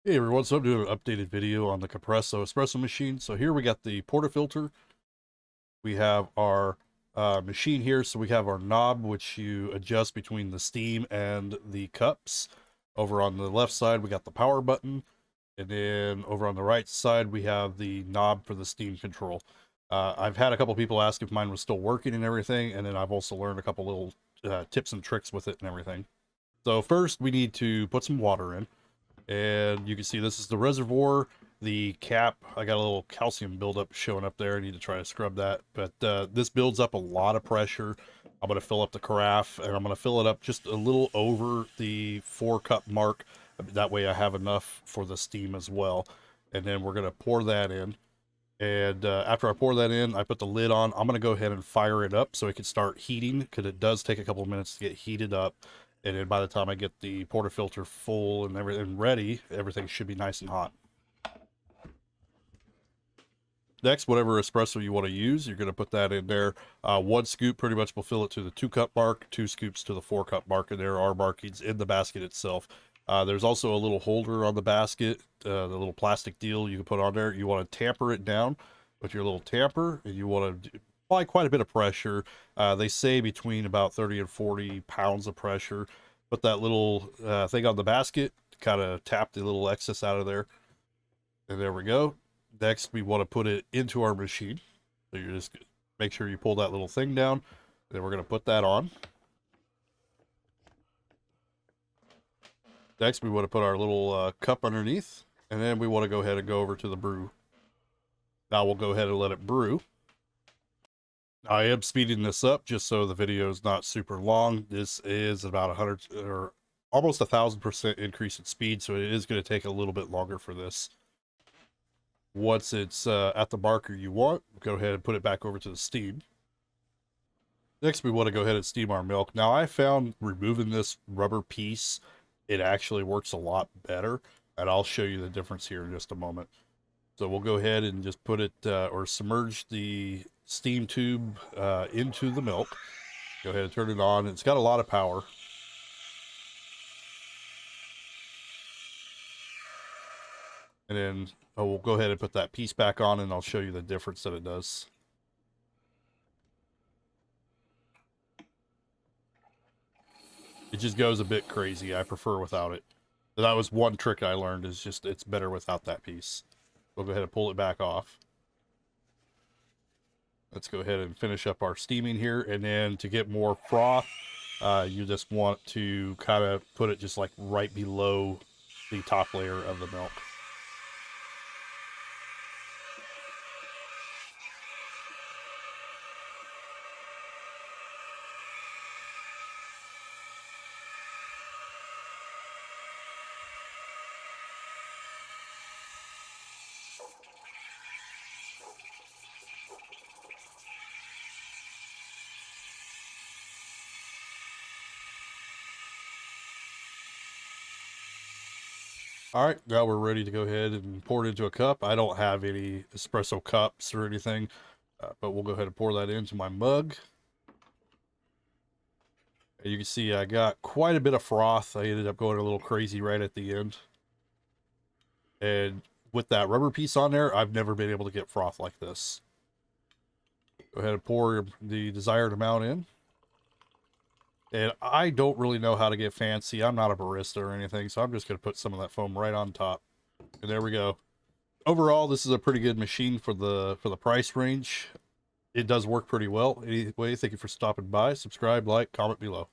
Hey everyone, so I'm doing an updated video on the Capresso espresso machine. So here we got the portafilter. We have our machine here. So we have our knob, which you adjust between the steam and the cups. Over on the left side, we got the power button. And then over on the right side, we have the knob for the steam control. I've had a couple people ask if mine was still working and everything. And then I've also learned a couple little tips and tricks with it and everything. So first, we need to put some water in. And you can see this is the reservoir, the cap. I got a little calcium buildup showing up there. I need to try to scrub that. But this builds up a lot of pressure. I'm going to fill up the carafe, and I'm going to fill it up just a little over the 4-cup mark. That way I have enough for the steam as well. And then we're going to pour that in. And after I pour that in, I put the lid on. I'm going to go ahead and fire it up so it can start heating, because it does take a couple of minutes to get heated up. And then by the time I get the portafilter full and everything ready, everything should be nice and hot. Next, whatever espresso you want to use, you're going to put that in there. 1 scoop pretty much will fill it to the 2-cup mark, 2 scoops to the 4-cup mark, and there are markings in the basket itself. There's also a little holder on the basket, the little plastic deal you can put on there. You want to tamper it down with your little tamper, and you want to apply quite a bit of pressure. They say between about 30 and 40 pounds of pressure. Put that little thing on the basket, kind of tap the little excess out of there. And there we go. Next, we want to put it into our machine. So you just make sure you pull that little thing down. Then we're going to put that on. Next, we want to put our little cup underneath. And then we want to go ahead and go over to the brew. Now we'll go ahead and let it brew. I am speeding this up just so the video is not super long. This is about 100 or almost 1,000% increase in speed, so it is going to take a little bit longer for this. Once it's at the marker you want, go ahead and put it back over to the steam. Next, we want to go ahead and steam our milk. Now, I found removing this rubber piece, it actually works a lot better, and I'll show you the difference here in just a moment. So we'll go ahead and just put it or submerge the steam tube into the milk. Go ahead and turn it on. It's got a lot of power. And then we'll go ahead and put that piece back on, and I'll show you the difference that it does. It just goes a bit crazy. I prefer without it. That was one trick I learned, is just it's better without that piece. We'll go ahead and pull it back off. Let's go ahead and finish up our steaming here. And then to get more froth, you just want to kind of put it just like right below the top layer of the milk. All right, now we're ready to go ahead and pour it into a cup. I don't have any espresso cups or anything, but we'll go ahead and pour that into my mug. And you can see I got quite a bit of froth. I ended up going a little crazy right at the end. And with that rubber piece on there, I've never been able to get froth like this. Go ahead and pour the desired amount in. And I don't really know how to get fancy. I'm not a barista or anything, so I'm just going to put some of that foam right on top. And there we go. Overall, this is a pretty good machine for the price range. It does work pretty well. Anyway, thank you for stopping by. Subscribe, like, comment below.